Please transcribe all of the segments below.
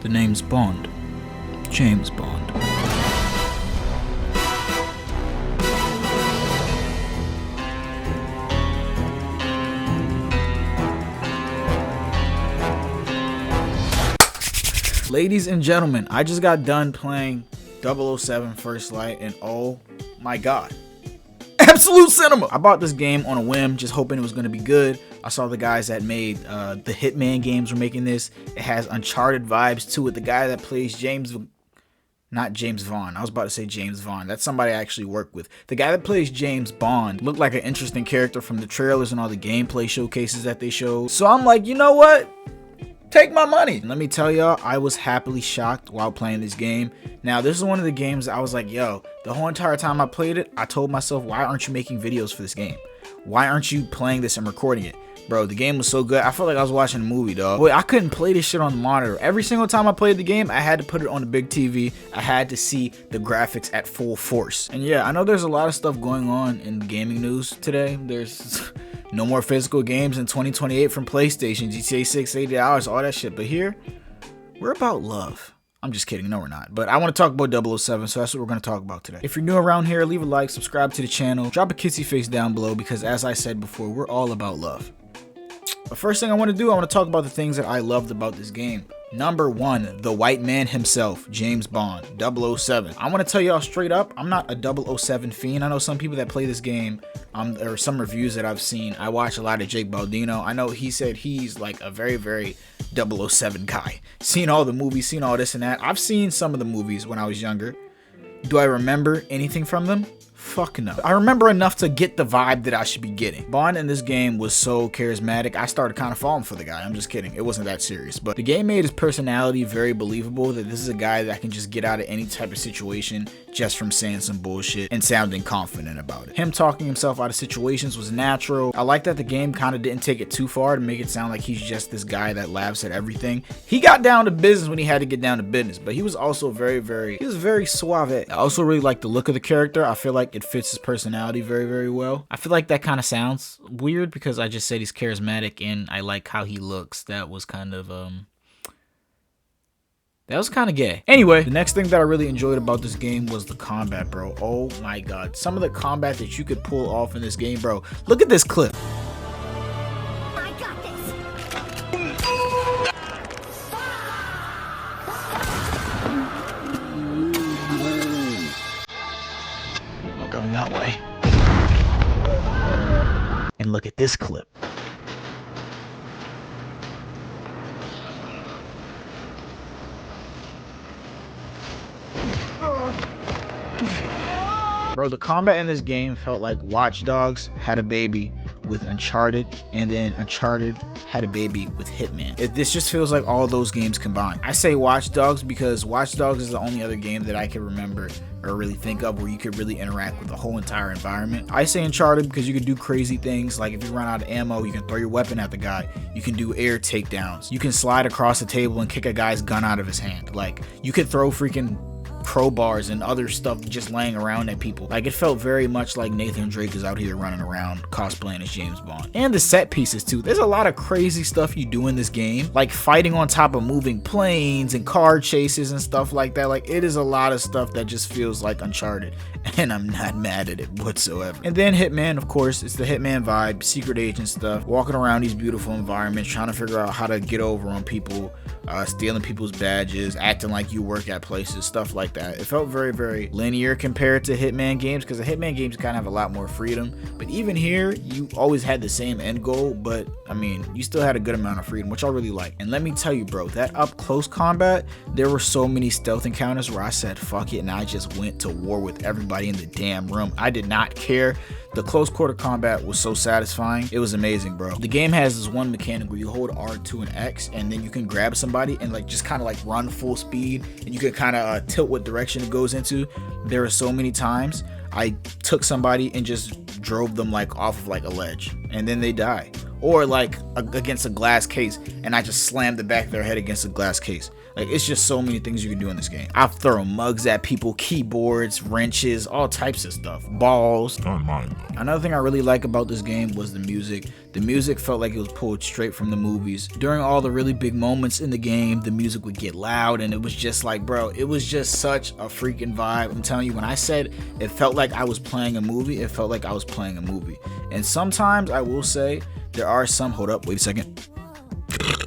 The name's Bond. James Bond. Ladies and gentlemen, I just got done playing 007 First Light, and oh my god, absolute cinema! I bought this game on a whim, just hoping it was going to be good. I saw the guys that made the Hitman games were making this. It has Uncharted vibes to it. The guy that plays not James Vaughn. I was about to say James Vaughn. That's somebody I actually work with. The guy that plays James Bond looked like an interesting character from the trailers and all the gameplay showcases that they showed. So I'm like, you know what? Take my money. Let me tell y'all, I was happily shocked while playing this game. Now, this is one of the games I was like, yo, the whole entire time I played it, I told myself, why aren't you making videos for this game? Why aren't you playing this and recording it? Bro, the game was so good. I felt like I was watching a movie, dog. Boy, I couldn't play this shit on the monitor. Every single time I played the game, I had to put it on the big TV. I had to see the graphics at full force. And yeah, I know there's a lot of stuff going on in gaming news today. There's no more physical games in 2028 from PlayStation, GTA 6, $80, all that shit. But here, we're about love. I'm just kidding. No, we're not. But I want to talk about 007, so that's what we're going to talk about today. If you're new around here, leave a like, subscribe to the channel, drop a kissy face down below, because as I said before, we're all about love. The first thing I want to do, I want to talk about the things that I loved about this game. Number one, the white man himself, James Bond, 007. I want to tell y'all straight up, I'm not a 007 fiend. I know some people that play this game, or some reviews that I've seen. I watch a lot of Jake Baldino. I know he said he's like a very, very 007 guy. Seen all the movies, seen all this and that. I've seen some of the movies when I was younger. Do I remember anything from them? Fuck no. I remember enough to get the vibe that I should be getting. Bond in this game was so charismatic, I started kind of falling for the guy. I'm just kidding. It wasn't that serious. But the game made his personality very believable, that this is a guy that can just get out of any type of situation just from saying some bullshit and sounding confident about it. Him talking himself out of situations was natural. I like that the game kind of didn't take it too far to make it sound like he's just this guy that laughs at everything. He got down to business when he had to get down to business, but he was also very suave. I also really like the look of the character. I feel like it fits his personality very well. I feel like that kind of sounds weird because I just said he's charismatic and I like how he looks. That was kind of gay. Anyway, the next thing that I really enjoyed about this game was the combat, bro. Oh my god. Some of the combat that you could pull off in this game, bro. Look at this clip. I got this. I'm going that way. And look at this clip. Bro, the combat in this game felt like Watch Dogs had a baby with Uncharted, and then Uncharted had a baby with Hitman. This just feels like all those games combined. I say Watch Dogs because Watch Dogs is the only other game that I can remember or really think of where you could really interact with the whole entire environment. I say Uncharted because you could do crazy things, like if you run out of ammo, you can throw your weapon at the guy. You can do air takedowns. You can slide across the table and kick a guy's gun out of his hand. Like, you could throw freaking crowbars and other stuff just laying around at people. Like, it felt very much like Nathan Drake is out here running around cosplaying as James Bond. And the set pieces too. There's a lot of crazy stuff you do in this game, like fighting on top of moving planes and car chases and stuff like that. Like, it is a lot of stuff that just feels like Uncharted, and I'm not mad at it whatsoever. And then Hitman, of course, it's the Hitman vibe, secret agent stuff, walking around these beautiful environments, trying to figure out how to get over on people, stealing people's badges, acting like you work at places, stuff like that. It felt very linear compared to Hitman games, because the Hitman games kind of have a lot more freedom, but even here you always had the same end goal, but I mean, you still had a good amount of freedom, which I really like. And let me tell you, bro, that up close combat, there were so many stealth encounters where I said fuck it, and I just went to war with everybody in the damn room. I did not care. The close quarter combat was so satisfying. It was amazing, bro. The game has this one mechanic where you hold R2 and X, and then you can grab somebody and like just kind of like run full speed, and you can kind of tilt what direction it goes into. There are so many times I took somebody and just drove them like off of like a ledge, and then they die. or like against a glass case and I just slam the back of their head against a glass case. Like, it's just so many things you can do in this game. I've thrown mugs at people, keyboards, wrenches, all types of stuff, balls. Not mine though. Another thing I really like about this game was the music. The music felt like it was pulled straight from the movies. During all the really big moments in the game, the music would get loud and it was just like, bro, it was just such a freaking vibe. I'm telling you, when I said it felt like I was playing a movie, it felt like I was playing a movie. And sometimes I will say there are some, hold up, wait a second.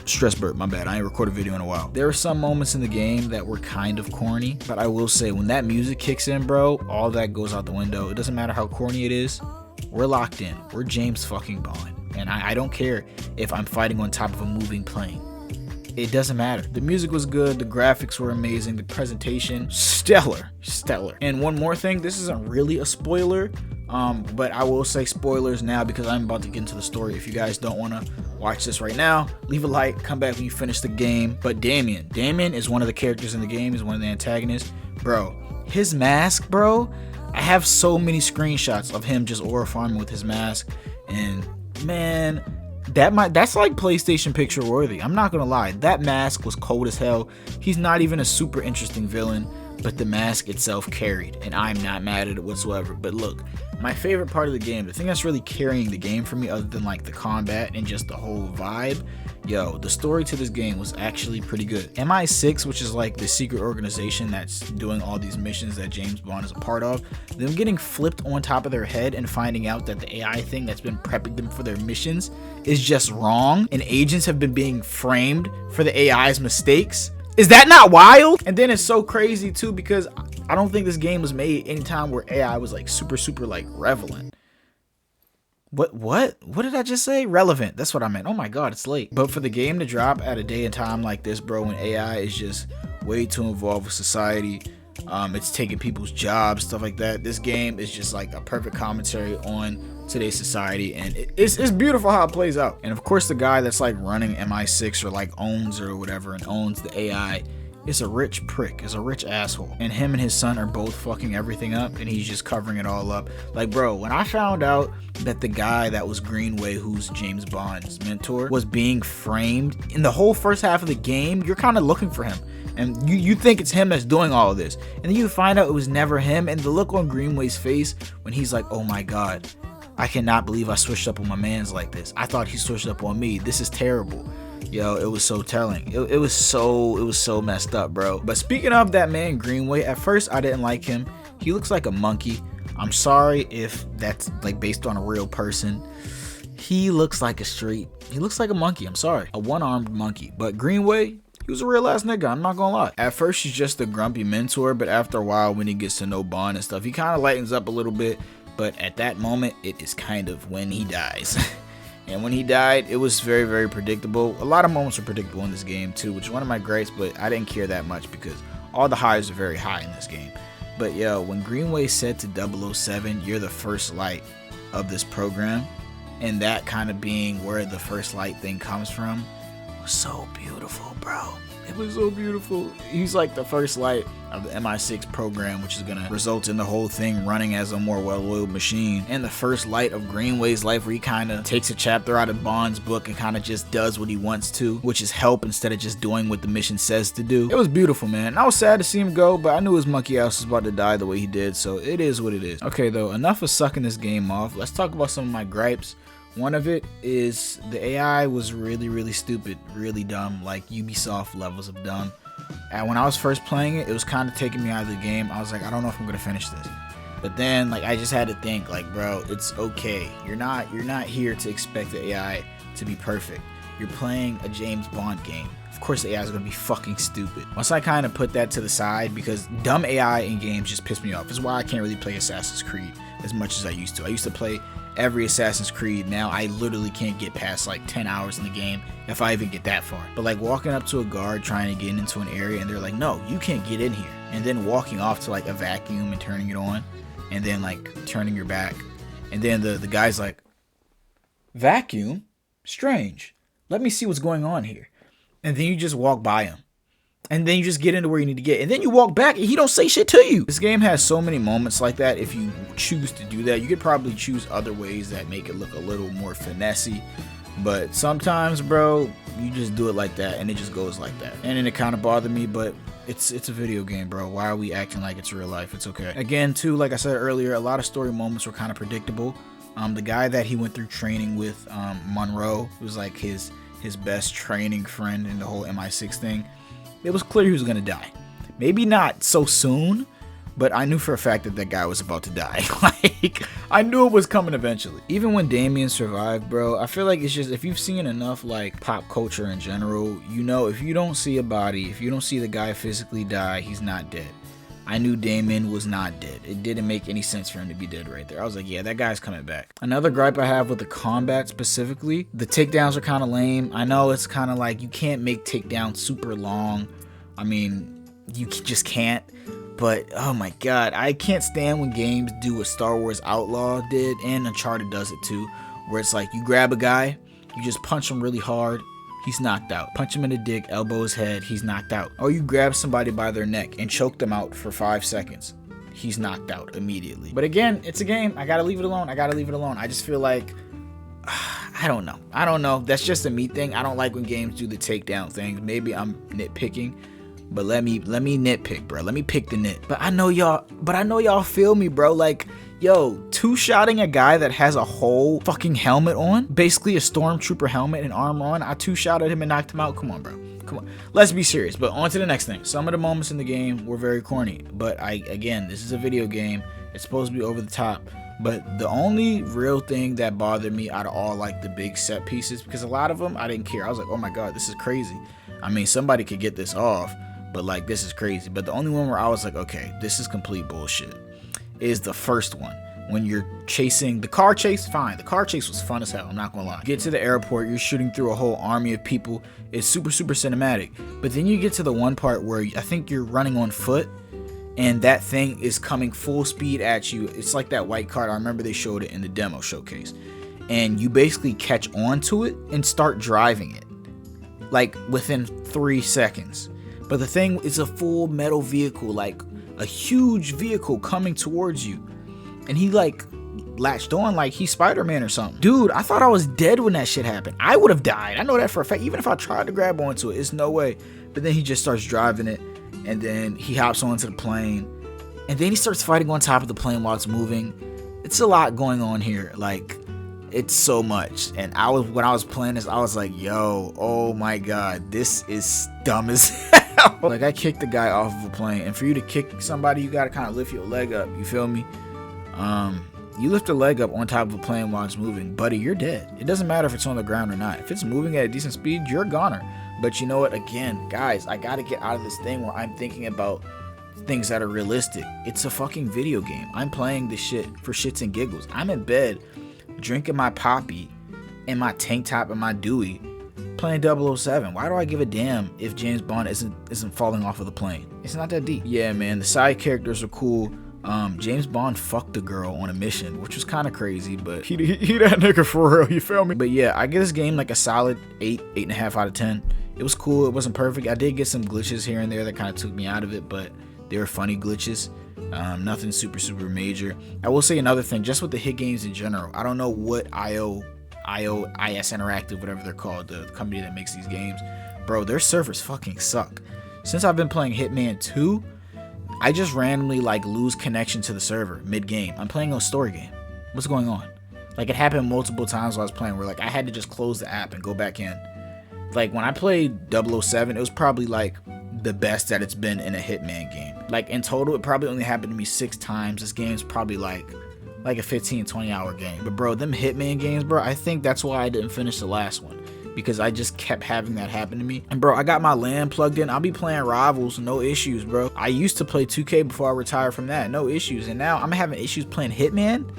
Stress burp, my bad. I ain't recorded a video in a while. There are some moments in the game that were kind of corny, but I will say when that music kicks in, bro, all that goes out the window. It doesn't matter how corny it is. We're locked in. We're James fucking Bond. And I don't care if I'm fighting on top of a moving plane. It doesn't matter. The music was good. The graphics were amazing. The presentation, stellar. And one more thing, this isn't really a spoiler, but I will say spoilers now because I'm about to get into the story. If you guys don't want to watch this right now, leave a like, come back when you finish the game. But Damien is one of the characters in the game. He's one of the antagonists. Bro, his mask, bro, I have so many screenshots of him just aura farming with his mask. And man, that's like PlayStation picture worthy. I'm not gonna lie, that mask was cold as hell. He's not even a super interesting villain, but the mask itself carried, and I'm not mad at it whatsoever. But look, my favorite part of the game, the thing that's really carrying the game for me other than like the combat and just the whole vibe, the story to this game was actually pretty good. MI6, which is like the secret organization that's doing all these missions that James Bond is a part of, them getting flipped on top of their head and finding out that the AI thing that's been prepping them for their missions is just wrong, and agents have been being framed for the AI's mistakes. Is that not wild? And then it's so crazy too because I don't think this game was made anytime where AI was like super like relevant. What did I just say? Relevant. That's what I meant. Oh my god, it's late. But for the game to drop at a day and time like this, bro, when AI is just way too involved with society, it's taking people's jobs, stuff like that. This game is just like a perfect commentary on today's society, and it's beautiful how it plays out. And of course, the guy that's like running MI6 or like owns or whatever and owns the AI is a rich prick, is a rich asshole, and him and his son are both fucking everything up, and he's just covering it all up. Like, bro, when I found out that the guy that was Greenway, who's James Bond's mentor, was being framed in the whole first half of the game, you're kind of looking for him, and you think it's him that's doing all of this, and then you find out it was never him. And the look on Greenway's face when he's like, oh my god, I cannot believe I switched up on my mans like this. I thought he switched up on me. This is terrible. Yo, it was so telling. It was so messed up, bro. But speaking of that man Greenway, at first I didn't like him. He looks like a monkey. I'm sorry if that's like based on a real person. He looks like he looks like a monkey. I'm sorry, a one-armed monkey. But Greenway, he was a real ass nigga, I'm not gonna lie. At first he's just a grumpy mentor, but after a while when he gets to know Bond and stuff, he kind of lightens up a little bit. But at that moment, it is kind of when he dies. And when he died, it was very predictable. A lot of moments were predictable in this game too, which is one of my gripes, but I didn't care that much because all the highs are very high in this game. But yo, when Greenway said to 007, you're the first light of this program, and that kind of being where the first light thing comes from, was so beautiful, bro. It was so beautiful. He's like the first light of the MI6 program, which is gonna result in the whole thing running as a more well-oiled machine. And the first light of Greenway's life, where he kind of takes a chapter out of Bond's book and kind of just does what he wants to, which is help instead of just doing what the mission says to do. It was beautiful, man. And I was sad to see him go, but I knew his monkey ass was about to die the way he did, so it is what it is. Okay, though, enough of sucking this game off. Let's talk about some of my gripes. One of it is the AI was really stupid, really dumb, like Ubisoft levels of dumb. And when I was first playing it, it was kind of taking me out of the game. I was like, I don't know if I'm gonna finish this. But then, like, I just had to think, like, bro, it's okay. You're not here to expect the AI to be perfect. You're playing a James Bond game. Of course the AI is gonna be fucking stupid. Once I kind of put that to the side, because dumb AI in games just piss me off. This is why I can't really play Assassin's Creed as much as I used to. I used to play every Assassin's Creed. Now I literally can't get past like 10 hours in the game if I even get that far. But like walking up to a guard trying to get into an area and they're like, no, you can't get in here, and then walking off to like a vacuum and turning it on, and then like turning your back, and then the guy's like, vacuum? Strange. Let me see what's going on here. And then you just walk by him. And then you just get into where you need to get. And then you walk back and he don't say shit to you. This game has so many moments like that. If you choose to do that, you could probably choose other ways that make it look a little more finessey. But sometimes, bro, you just do it like that and it just goes like that. And then it kind of bothered me, but it's a video game, bro. Why are we acting like it's real life? It's okay. Again, too, like I said earlier, a lot of story moments were kind of predictable. The guy that he went through training with, Monroe, was like his best training friend in the whole MI6 thing. It was clear he was gonna die. Maybe not so soon, but I knew for a fact that that guy was about to die. Like, I knew it was coming eventually. Even when Damien survived, bro, I feel like it's just, if you've seen enough like pop culture in general, you know, if you don't see a body, if you don't see the guy physically die, he's not dead. I knew Damien was not dead. It didn't make any sense for him to be dead right there. I was like, yeah, that guy's coming back. Another gripe I have with the combat specifically, the takedowns are kind of lame. I know it's kind of like you can't make takedowns super long. I mean, you just can't. But oh my god, I can't stand when games do what Star Wars Outlaw did, and Uncharted does it too, where it's like you grab a guy, you just punch him really hard, he's knocked out. Punch him in the dick, elbow his head, he's knocked out. Or you grab somebody by their neck and choke them out for 5 seconds. He's knocked out immediately. But again, it's a game. I gotta leave it alone. I just feel like, I don't know. That's just a me thing. I don't like when games do the takedown things. Maybe I'm nitpicking, but let me nitpick, bro. Let me pick the nit. But I know y'all feel me, bro. Like, yo, two-shotting a guy that has a whole fucking helmet on, basically a stormtrooper helmet and armor on, I two-shotted him and knocked him out. Come on, bro. Come on. Let's be serious. But on to the next thing. Some of the moments in the game were very corny. But again, this is a video game. It's supposed to be over the top. But the only real thing that bothered me out of all like the big set pieces, because a lot of them I didn't care. I was like, oh my god, this is crazy. I mean, somebody could get this off, but like, this is crazy. But the only one where I was like, okay, this is complete bullshit, is the first one. When you're chasing the car chase, fine. The car chase was fun as hell, I'm not gonna lie. Get to the airport, you're shooting through a whole army of people. It's super cinematic. But then you get to the one part where I think you're running on foot, and that thing is coming full speed at you. It's like that white cart. I remember they showed it in the demo showcase. And you basically catch on to it and start driving it, like within 3 seconds. But the thing is a full metal vehicle, like a huge vehicle coming towards you. And he like latched on like he's Spider-Man or something. Dude, I thought I was dead when that shit happened. I would have died. I know that for a fact. Even if I tried to grab onto it, it's no way. But then he just starts driving it, and then he hops onto the plane, and then he starts fighting on top of the plane while it's moving. It's a lot going on here. Like, it's so much. And when I was playing this, I was like, yo, oh my god, this is dumb as hell. Like, I kicked the guy off of a plane, and for you to kick somebody, you gotta kind of lift your leg up. You feel me? You lift a leg up on top of a plane while it's moving, buddy, you're dead. It doesn't matter if it's on the ground or not. If it's moving at a decent speed, you're a goner. But you know what? Again, guys, I gotta get out of this thing where I'm thinking about things that are realistic. It's a fucking video game. I'm playing this shit for shits and giggles. I'm in bed drinking my poppy and my tank top and my Dewey, playing 007. Why do I give a damn if James Bond isn't falling off of the plane? It's not that deep. Yeah, man, the side characters are cool. James Bond fucked a girl on a mission, which was kind of crazy, but he that nigga for real, you feel me? But yeah, I give this game like a solid 8.5 out of 10. It was cool. It wasn't perfect. I did get some glitches here and there that kind of took me out of it, but they were funny glitches. Nothing super major. I will say another thing, just with the hit games in general, I don't know what IS Interactive, whatever they're called, the company that makes these games, bro, their servers fucking suck. Since I've been playing Hitman 2, I just randomly like lose connection to the server mid-game. I'm playing a story game. What's going on? Like, it happened multiple times while I was playing where like I had to just close the app and go back in. Like, when I played 007, it was probably like the best that it's been in a Hitman game. Like, in total, it probably only happened to me 6 times. This game's probably like a 15-20 hour game. But bro, them Hitman games, bro, I think that's why I didn't finish the last one, because I just kept having that happen to me. And bro, I got my LAN plugged in. I'll be playing Rivals, no issues, bro. I used to play 2K before I retired from that, no issues. And now I'm having issues playing Hitman?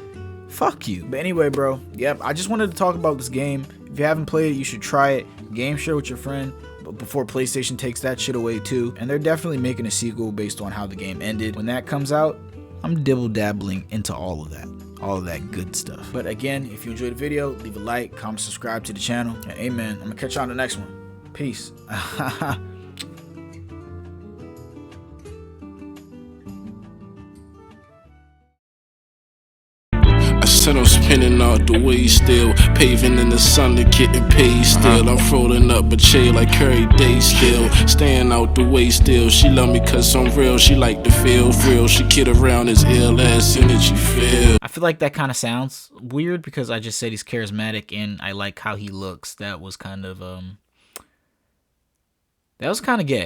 Fuck you. But anyway, bro, yep, I just wanted to talk about this game. If you haven't played it, you should try it. Game share with your friend before PlayStation takes that shit away too. And they're definitely making a sequel based on how the game ended. When that comes out, I'm dibble-dabbling into all of that good stuff. But again, if you enjoyed the video, leave a like, comment, subscribe to the channel, and amen. I'm gonna catch you on the next one. Peace. said I'm spinning out the way still. Paving in the sun to getting paid still. I'm rolling up a chair like Curry Day still. Staying out the way still. She love me cause I'm real. She like to feel real. She kid around as ill as energy feel. I feel like that kind of sounds weird because I just said he's charismatic and I like how he looks. That was kind of gay.